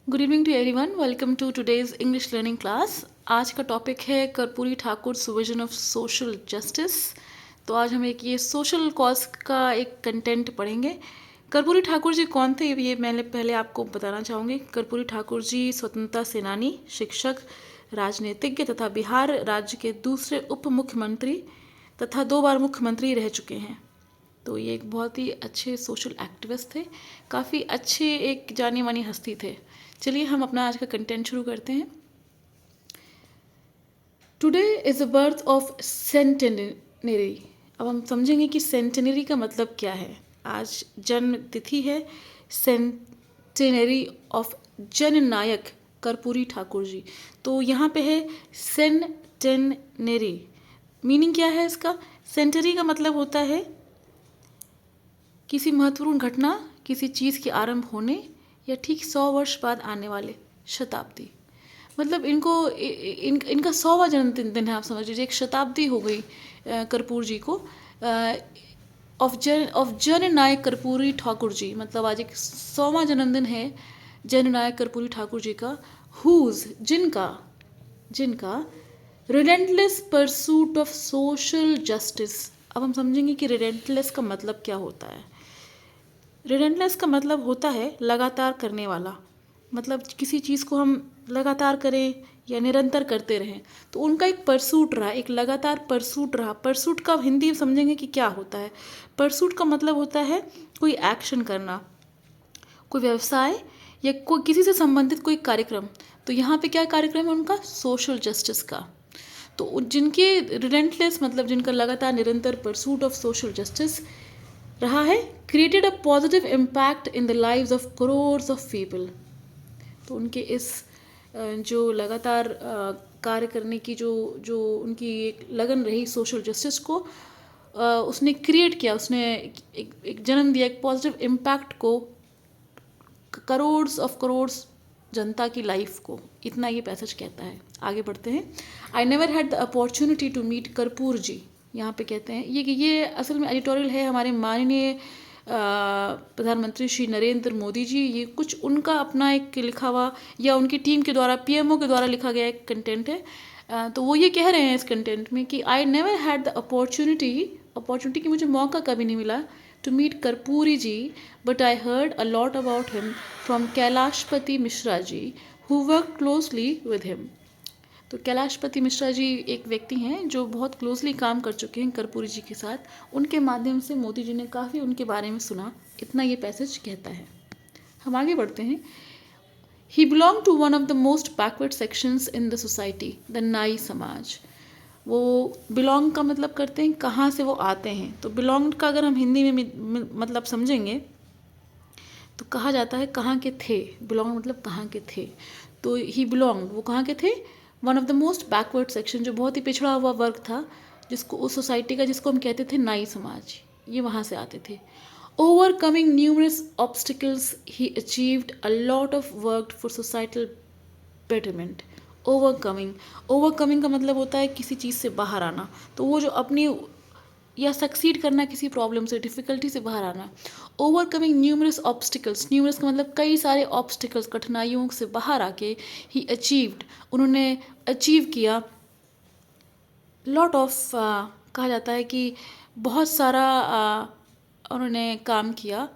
Good evening to everyone, welcome to today's English learning class. आज का topic है Karpoori Thakur vision of social justice. तो आज हम एक ये सोशल कॉज का एक कंटेंट पढ़ेंगे। कर्पूरी ठाकुर जी कौन थे ये मैंने पहले आपको बताना चाहूँगी। कर्पूरी ठाकुर जी स्वतंत्रता सेनानी, शिक्षक, राजनीतिज्ञ तथा बिहार राज्य के दूसरे उप मुख्यमंत्री तथा 2 बार मुख्यमंत्री रह चुके हैं। तो ये एक बहुत ही अच्छे सोशल एक्टिविस्ट थे, काफ़ी अच्छे एक जानी मानी हस्ती थे। चलिए हम अपना आज का कंटेंट शुरू करते हैं। Today is the birth of centenary. अब हम समझेंगे कि सेंटेनरी का मतलब क्या है। आज जन्म तिथि है सेंटेनरी ऑफ जननायक कर्पूरी ठाकुर जी। तो यहाँ पे है सेंटेनरी। मीनिंग क्या है इसका? सेंटरी का मतलब होता है किसी महत्वपूर्ण घटना, किसी चीज़ के आरंभ होने या ठीक 100 वर्ष बाद आने वाले शताब्दी। मतलब इनका 100वां जन्मदिन है, आप समझ लीजिए एक शताब्दी हो गई कर्पूर जी को। ऑफ जननायक कर्पूरी ठाकुर जी, मतलब आज एक 100वां जन्मदिन है जननायक कर्पूरी ठाकुर जी का। हुज जिनका relentless pursuit of social justice. अब हम समझेंगे कि रिलेंटलेस का मतलब क्या होता है। रिलेंटलेस का मतलब होता है लगातार करने वाला। मतलब किसी चीज़ को हम लगातार करें या निरंतर करते रहें, तो उनका एक परसूट रहा, एक लगातार परसूट रहा। परसूट का हिंदी में समझेंगे कि क्या होता है। परसूट का मतलब होता है कोई एक्शन करना, कोई व्यवसाय या कोई किसी से संबंधित कोई कार्यक्रम। तो यहाँ पे क्या कार्यक्रम है उनका? सोशल जस्टिस का। तो जिनके रिलेंटलेस मतलब जिनका लगातार निरंतर परसूट ऑफ सोशल जस्टिस रहा है, created a positive impact in the lives of crores of people. तो उनके इस जो लगातार कार्य करने की जो जो उनकी एक लगन रही सोशल जस्टिस को, उसने क्रिएट किया, उसने एक जन्म दिया, एक पॉजिटिव इम्पैक्ट को करोड्स जनता की लाइफ को। इतना ये पैसेज कहता है। आगे बढ़ते हैं। I never had the opportunity to meet Karpoor ji. यहाँ पे कहते हैं ये असल में एडिटोरियल है हमारे माननीय प्रधानमंत्री श्री नरेंद्र मोदी जी। ये कुछ उनका अपना एक लिखा हुआ या उनकी टीम के द्वारा, पीएमओ के द्वारा लिखा गया एक कंटेंट है। तो वो ये कह रहे हैं इस कंटेंट में कि आई नेवर हैड द अपॉर्चुनिटी कि मुझे मौका कभी नहीं मिला to meet Karpuri ji, but I heard a lot about him from Kailashpati Mishra ji, who worked closely with him. तो कैलाशपति मिश्रा जी एक व्यक्ति हैं जो बहुत क्लोजली काम कर चुके हैं कर्पूरी जी के साथ। उनके माध्यम से मोदी जी ने काफ़ी उनके बारे में सुना। इतना ये पैसेज कहता है। हम आगे बढ़ते हैं। He belong to one of the most backward sections in the society, the नाई समाज। वो बिलोंग का मतलब करते हैं कहाँ से वो आते हैं। तो बिलोंग का अगर हम हिंदी में मतलब समझेंगे तो कहा जाता है कहाँ के थे। बिलोंग मतलब कहाँ के थे। तो ही बिलोंग, वो कहाँ के थे? One of the most backward section, जो बहुत ही पिछड़ा हुआ वर्ग था, जिसको उस सोसाइटी का, जिसको हम कहते थे नाई समाज, ये वहाँ से आते थे। Overcoming numerous obstacles he achieved a lot of work for societal betterment. Overcoming का मतलब होता है किसी चीज़ से बाहर आना। तो वो जो अपनी या सक्सीड करना किसी प्रॉब्लम से, डिफ़िकल्टी से बाहर आना। ओवरकमिंग न्यूमरस ऑब्स्टिकल्स, न्यूमरस का मतलब कई सारे ऑब्स्टिकल्स, कठिनाइयों से बाहर आके ही अचीव्ड, उन्होंने अचीव किया लॉट ऑफ, कहा जाता है कि बहुत सारा उन्होंने काम किया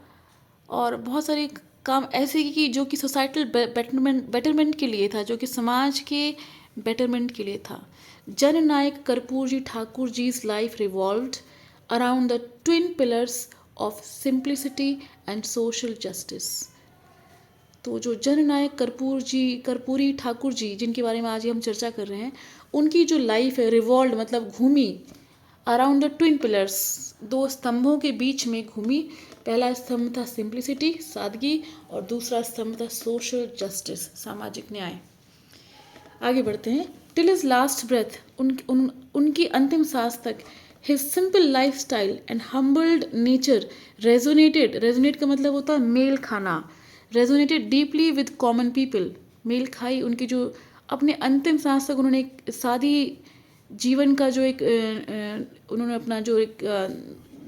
और बहुत सारे काम ऐसे कि जो कि सोसाइटल बेटरमेंट के लिए था, जो कि समाज के बेटरमेंट के लिए था। जननायक Karpoori ji Thakur ji's life revolved around the twin pillars of simplicity and social justice. तो जो जननायक कर्पूरी ठाकुर जी जिनके बारे में आज हम चर्चा कर रहे हैं, उनकी जो लाइफ है रिवॉल्व मतलब घूमी अराउंड द ट्विन पिलर्स, 2 स्तंभों के बीच में घूमी। पहला स्तंभ था सिंप्लिसिटी, सादगी, और दूसरा स्तंभ था सोशल जस्टिस, सामाजिक न्याय। आगे बढ़ते हैं। टिल हिज लास्ट ब्रेथ, उनकी अंतिम सांस तक, his simple lifestyle and humbled nature resonate का मतलब होता है मेल खाना। Resonated deeply with common people, मेल खाई उनकी जो अपने अंतिम सांस तक उन्होंने एक सादी जीवन का जो एक उन्होंने अपना जो एक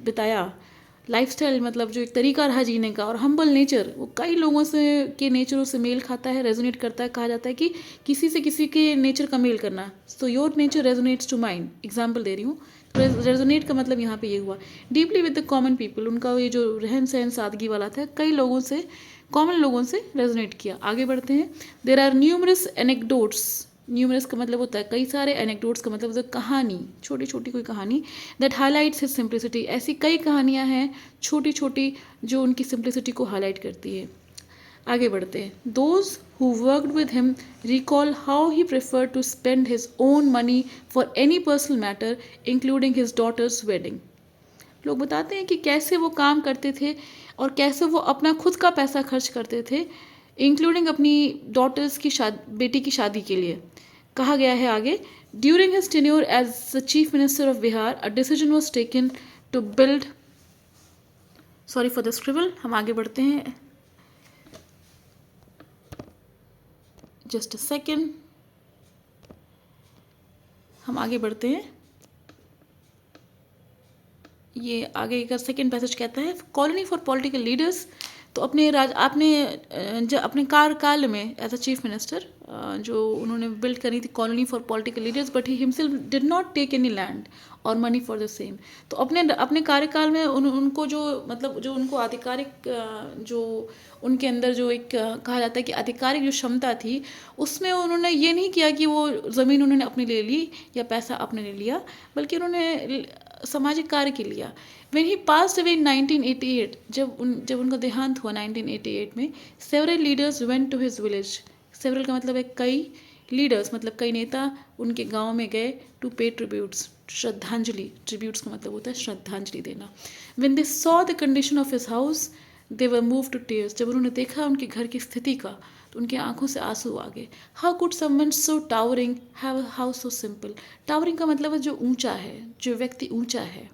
बिताया लाइफस्टाइल मतलब जो एक तरीका रहा जीने का, और हम्बल नेचर वो कई लोगों से के नेचरों से मेल खाता है, रेजोनेट करता है। कहा जाता है कि किसी से किसी के नेचर का मेल करना, so your nature resonates to mind, example दे रही हूँ। रेजोनेट का मतलब यहाँ पे ये हुआ। Deeply with the common people, उनका ये जो रहन सहन सादगी वाला था, कई लोगों से, कॉमन लोगों से रेजोनेट किया। आगे बढ़ते हैं। There are numerous anecdotes, numerous का मतलब होता है कई सारे, एनेक्डोट्स का मतलब होता है कहानी, छोटी छोटी कोई कहानी, दैट हाईलाइट्स हिज सिंप्लिसिटी, ऐसी कई कहानियाँ हैं छोटी छोटी जो उनकी सिंप्लिसिटी को हाईलाइट करती है। आगे बढ़ते हैं। Those who worked with him recall how he prefer to spend his own money for any personal matter including his daughter's wedding. लोग बताते हैं कि कैसे वो काम करते थे और कैसे वो अपना खुद का पैसा खर्च करते थे, इंक्लूडिंग अपनी डॉटर्स की बेटी की शादी के लिए। कहा गया है आगे, during his tenure as the chief minister of Bihar a decision was taken to build, sorry for the scribble, हम आगे बढ़ते हैं, जस्ट अ सेकेंड, हम आगे बढ़ते हैं। ये आगे का सेकेंड पैसेज कहता है, कॉलोनी फॉर पॉलिटिकल लीडर्स। तो अपने कार्यकाल में एज अ चीफ मिनिस्टर जो उन्होंने बिल्ड करी थी colony for political leaders, but he himself did not take any land और मनी फॉर द सेम। तो अपने कार्यकाल में उनको जो मतलब जो उनको आधिकारिक जो उनके अंदर जो एक कहा जाता है कि आधिकारिक जो क्षमता थी, उसमें उन्होंने ये नहीं किया कि वो ज़मीन उन्होंने अपने ले ली या पैसा अपने ले लिया, बल्कि उन्होंने सामाजिक कार्य के लिया। When he passed away in 1988, जब उनका देहांत हुआ 1988 में, several leaders went to his village. several का मतलब है कई, leaders मतलब कई नेता उनके गांव में गए to pay tributes, श्रद्धांजलि, tributes का मतलब होता है श्रद्धांजलि देना। When they saw the condition of his house, they were moved to tears. जब उन्होंने देखा उनके घर की स्थिति का, तो उनकी आंखों से आंसू आ गए। How could someone so towering have a house so simple? Towering का मतलब है जो ऊंचा है, जो व्यक्ति ऊंचा है।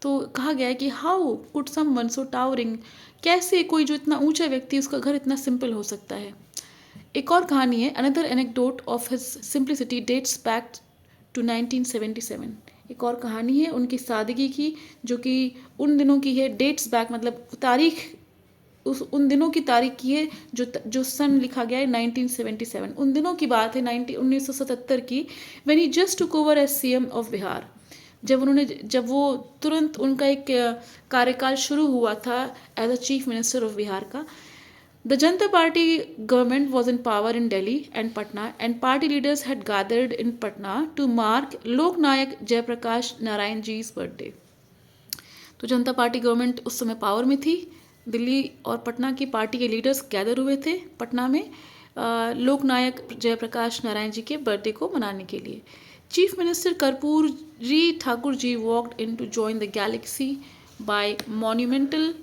तो कहा गया है कि how could someone so towering, कैसे कोई जो इतना ऊंचा व्यक्ति उसका घर इतना सिंपल हो सकता है। एक और कहानी है, another anecdote of his simplicity dates back to 1977। एक और कहानी है उनकी सादगी की, जो कि उन दिनों की है, डेट्स बैक मतलब तारीख, उन दिनों की तारीख की है, जो सन लिखा गया है 1977, उन दिनों की बात है 1977 की, when he just took over as CM of Bihar. जब वो तुरंत उनका एक कार्यकाल शुरू हुआ था as a chief minister of Bihar का। The Janata Party government was in power in Delhi and Patna, and party leaders had gathered in Patna to mark Loknayak Jayaprakash Narayan ji's birthday. तो जनता पार्टी गवर्नमेंट उस समय पावर में थी, दिल्ली और पटना की पार्टी के लीडर्स गैदर हुए थे पटना में लोकनायक जयप्रकाश नारायण जी के बर्थडे को मनाने के लिए। Chief Minister Karpurji Thakurji walked in to join the galaxy by monumental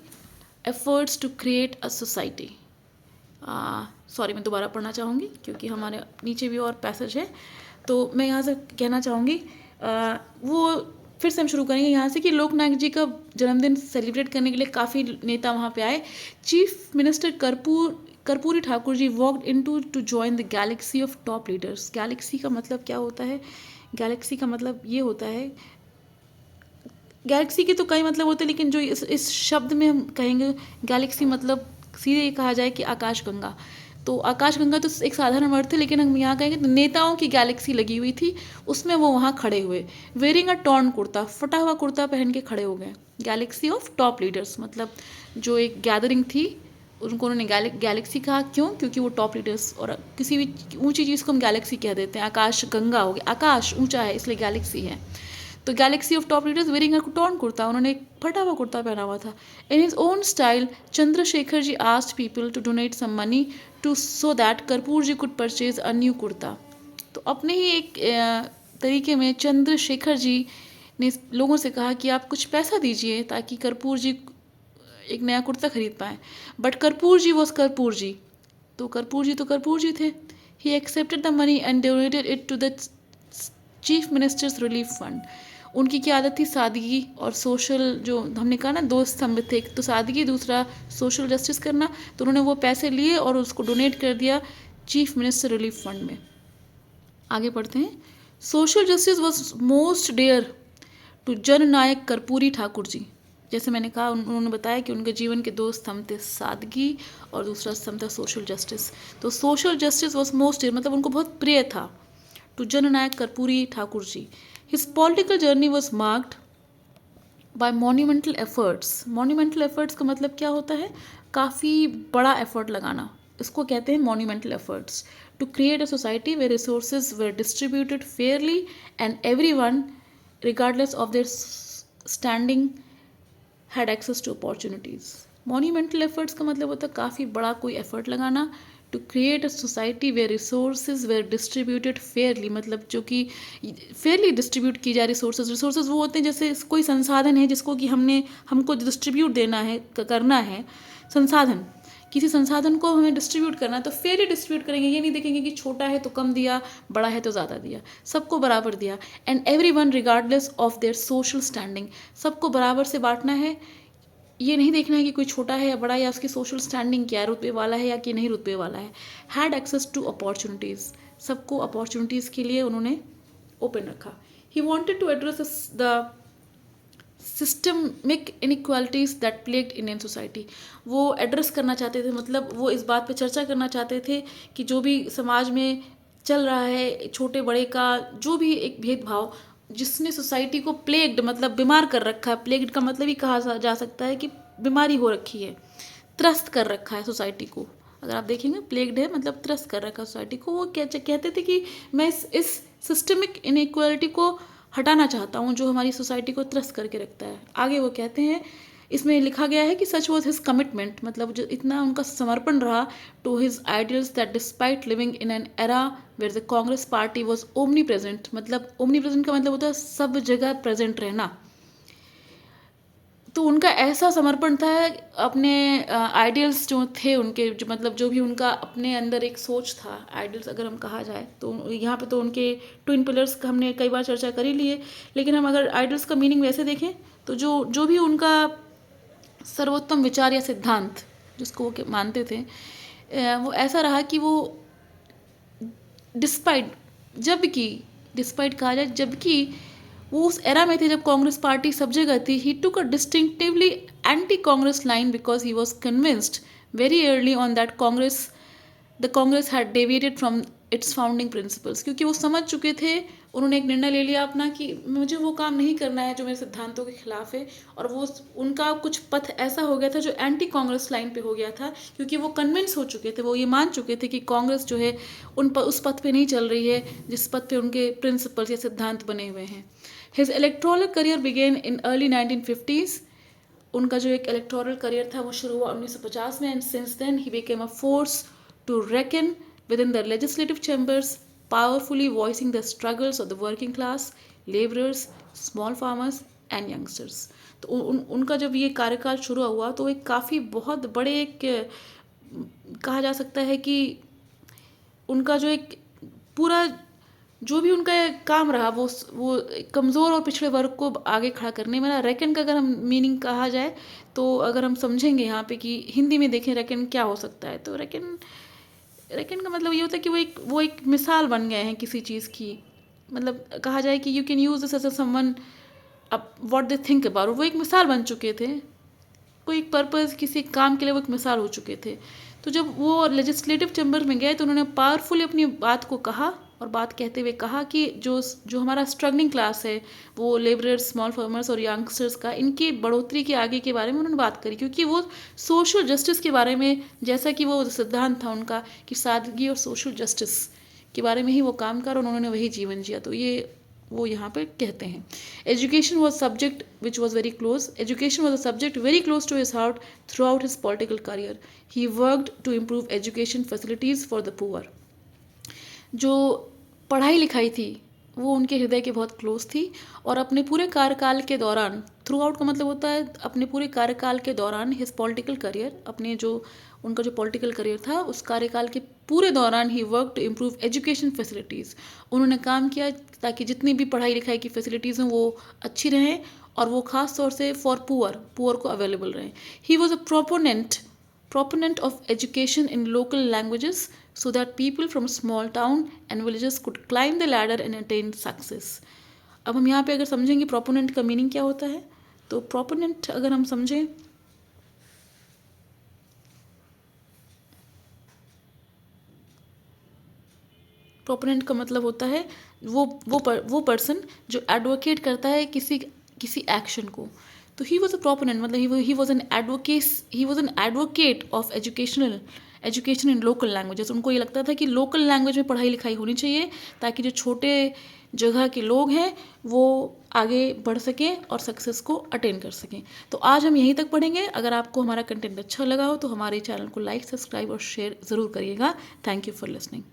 efforts to create a society. Sorry, मैं दोबारा पढ़ना चाहूँगी क्योंकि हमारे नीचे भी और पैसेज है, तो मैं यहाँ से कहना चाहूँगी वो फिर से हम शुरू करेंगे यहाँ से कि लोकनायक जी का जन्मदिन सेलिब्रेट करने के लिए काफ़ी नेता वहाँ पे आए। Chief minister Karpoori Thakur ji walked in to join the galaxy of top leaders. Galaxy का मतलब क्या होता है? गैलेक्सी का मतलब ये होता है, गैलेक्सी के तो कई मतलब होते हैं, लेकिन जो इस शब्द में हम कहेंगे गैलेक्सी मतलब सीधे कहा जाए कि आकाशगंगा। तो आकाशगंगा तो एक साधारण वर्ड थे, लेकिन हम यहाँ कहेंगे तो नेताओं की गैलेक्सी लगी हुई थी, उसमें वो वहाँ खड़े हुए, वेयरिंग अ टॉर्न कुर्ता, फटा हुआ कुर्ता पहन के खड़े हो गए। गैलेक्सी ऑफ टॉप लीडर्स मतलब जो एक गैदरिंग थी उनको उन्होंने गैलेक्सी कहा। क्यों? क्योंकि वो टॉप लीडर्स, और किसी भी ऊंची चीज़ को हम गैलेक्सी कह देते हैं। आकाश गंगा हो गया, आकाश ऊंचा है इसलिए गैलेक्सी है। तो galaxy of top leaders wearing a torn kurta, उन्होंने एक फटा हुआ कुर्ता पहना हुआ था। In his own style Chandrashekhar ji asked people to donate some money to so that Karpoori ji could purchase a new kurta. तो अपने ही एक तरीके में चंद्रशेखर जी ने लोगों से कहा कि आप कुछ पैसा दीजिए ताकि कर्पूर जी एक नया कुर्ता खरीद पाए। बट कर्पूर जी वॉज कर्पूर जी, तो कर्पूर जी थे। He accepted the money and donated it to the chief minister's relief fund. उनकी क्या आदत थी? सादगी और सोशल, जो हमने कहा ना दो स्तंभ थे, एक तो सादगी, दूसरा सोशल जस्टिस करना। तो उन्होंने वो पैसे लिए और उसको डोनेट कर दिया चीफ मिनिस्टर रिलीफ फंड में। आगे पढ़ते हैं। Social justice was most dear to Jananayak Karpoori Thakur ji. जैसे मैंने कहा, उन्होंने बताया कि उनके जीवन के दो स्तंभ थे, सादगी और दूसरा स्तंभ था सोशल जस्टिस। तो सोशल जस्टिस वॉज मोस्ट, मतलब उनको बहुत प्रिय था to Jananayak Karpoori Thakur ji. His political journey was marked by monumental efforts. Monumental efforts का मतलब क्या होता है? काफ़ी बड़ा एफर्ट लगाना, इसको कहते हैं monumental efforts. To create a society where resources were distributed fairly and everyone regardless of their standing had access to opportunities। monumental efforts का मतलब होता है काफ़ी बड़ा कोई एफर्ट लगाना। to create a society where resources were distributed fairly, मतलब जो कि फेयरली डिस्ट्रीब्यूट की जाए रिसोर्सेज। रिसोर्सेज वो होते हैं जैसे कोई संसाधन है जिसको कि हमको डिस्ट्रीब्यूट देना है, करना है, संसाधन, किसी संसाधन को हमें डिस्ट्रीब्यूट करना है तो फेयरली डिस्ट्रीब्यूट करेंगे। ये नहीं देखेंगे कि छोटा है तो कम दिया, बड़ा है तो ज़्यादा दिया, सबको बराबर दिया। And every one regardless of their social standing, सबको बराबर से बांटना है। ये नहीं देखना है कि कोई छोटा है या बड़ा, या उसकी सोशल स्टैंडिंग क्या है, रुतबे वाला है या कि नहीं रुतबे वाला है। हैड एक्सेस टू अपॉर्चुनिटीज़, सबको अपॉर्चुनिटीज़ के लिए उन्होंने ओपन रखा। He wanted to address the systemic inequalities that plagued Indian society. वो एड्रेस करना चाहते थे, मतलब वो इस बात पे चर्चा करना चाहते थे कि जो भी समाज में चल रहा है, छोटे बड़े का जो भी एक भेदभाव जिसने सोसाइटी को प्लेग्ड, मतलब बीमार कर रखा है। प्लेग्ड का मतलब ही कहा जा सकता है कि बीमारी हो रखी है, त्रस्त कर रखा है सोसाइटी को। अगर आप देखेंगे प्लेग्ड है मतलब त्रस्त कर रखा है सोसाइटी को। वो कहते थे कि मैं इस सिस्टमिक इनइक्वालिटी को हटाना चाहता हूँ जो हमारी सोसाइटी को त्रस्त करके रखता है। आगे वो कहते हैं, इसमें लिखा गया है कि सच वॉज हिज कमिटमेंट, मतलब जो इतना उनका समर्पण रहा to his ideals that despite living in an era where the Congress party was omnipresent. मतलब ओमनी प्रेजेंट का मतलब होता है सब जगह प्रेजेंट रहना। तो उनका ऐसा समर्पण था अपने आइडियल्स जो थे उनके, जो मतलब जो भी उनका अपने अंदर एक सोच था, आइडियल्स अगर हम कहा जाए तो यहाँ पे तो उनके ट्विन पिलर्स का हमने कई बार चर्चा कर ही ली है। लेकिन हम अगर आइडियल्स का मीनिंग वैसे देखें तो जो भी उनका सर्वोत्तम विचार या सिद्धांत जिसको वो मानते थे, वो ऐसा रहा कि वो डिस्पाइट कहा जाए, जबकि वो उस एरा में थे जब कांग्रेस पार्टी सब जगह थी। He took a distinctively anti Congress line because he was convinced very early on that the Congress had deviated from its founding principles. क्योंकि वो समझ चुके थे, उन्होंने एक निर्णय ले लिया अपना कि मुझे वो काम नहीं करना है जो मेरे सिद्धांतों के खिलाफ है। और वो उनका कुछ पथ ऐसा हो गया था जो एंटी कांग्रेस लाइन पे हो गया था, क्योंकि वो कन्विंस हो चुके थे, वो ये मान चुके थे कि कांग्रेस जो है उस पथ पे नहीं चल रही है जिस पथ पे उनके प्रिंसिपल्स या सिद्धांत बने हुए हैं। His electoral career began in early 1950s। उनका जो एक इलेक्टोरल करियर था वो शुरू हुआ 1950 में। And since then he became a force to reckon within the legislative chambers, powerfully voicing the struggles of the working class, laborers, small farmers and youngsters। तो उनका जब ये कार्यकाल शुरू हुआ तो एक काफ़ी बहुत बड़े एक कहा जा सकता है कि उनका जो एक पूरा जो भी उनका काम रहा वो कमज़ोर और पिछड़े वर्ग को आगे खड़ा करने में। रेकन का अगर हम मीनिंग कहा जाए तो अगर हम समझेंगे यहाँ पे कि हिंदी में देखें रेकन क्या हो सकता है, तो रेकन का मतलब ये होता है कि वो एक मिसाल बन गए हैं किसी चीज़ की। मतलब कहा जाए कि you can use this as a someone what they think about. वो एक मिसाल बन चुके थे, कोई एक पर्पज़ किसी काम के लिए वो एक मिसाल हो चुके थे। तो जब वो लेजिस्लेटिव चैम्बर में गए तो उन्होंने पावरफुली अपनी बात को कहा, और बात कहते हुए कहा कि जो हमारा स्ट्रगलिंग क्लास है, वो लेबरर्स, स्मॉल फार्मर्स और यंगस्टर्स का, इनकी बढ़ोतरी के आगे के बारे में उन्होंने बात करी। क्योंकि वो सोशल जस्टिस के बारे में, जैसा कि वो सिद्धांत था उनका कि सादगी और सोशल जस्टिस के बारे में ही वो काम कर, और उन्होंने वही जीवन जिया। तो ये वो यहाँ पे कहते हैं। Education was subject which was very close. Education was a subject very close to his heart throughout his political career. He worked to improve education facilities for the poor. जो पढ़ाई लिखाई थी वो उनके हृदय के बहुत क्लोज थी, और अपने पूरे कार्यकाल के दौरान, थ्रू आउट का मतलब होता है अपने पूरे कार्यकाल के दौरान, हिज पॉलिटिकल करियर, उनका जो पॉलिटिकल करियर था उस कार्यकाल के पूरे दौरान he work to improve education facilities. उन्होंने काम किया ताकि जितनी भी पढ़ाई लिखाई की फैसिलिटीज़ हैं वो अच्छी रहें, और वो ख़ास तौर से फॉर पुअर को अवेलेबल रहें। He was a proponent of education in local languages so that people from small town and villages could climb the ladder and attain success। अब हम यहाँ पे अगर समझेंगे proponent का मीनिंग क्या होता है, तो प्रोपोनेंट अगर हम समझें, प्रोपोनेंट का मतलब होता है वो पर्सन जो एडवोकेट करता है किसी एक्शन को। तो ही वॉज अ प्रोपोनेंट, मतलब he was an advocate of education in local languages. उनको ये लगता था कि लोकल लैंग्वेज में पढ़ाई लिखाई होनी चाहिए ताकि जो छोटे जगह के लोग हैं वो आगे बढ़ सकें और सक्सेस को अटेन कर सकें। तो आज हम यहीं तक पढ़ेंगे। अगर आपको हमारा कंटेंट अच्छा लगा हो तो हमारे चैनल को लाइक, सब्सक्राइब और शेयर ज़रूर करिएगा। Thank you for listening.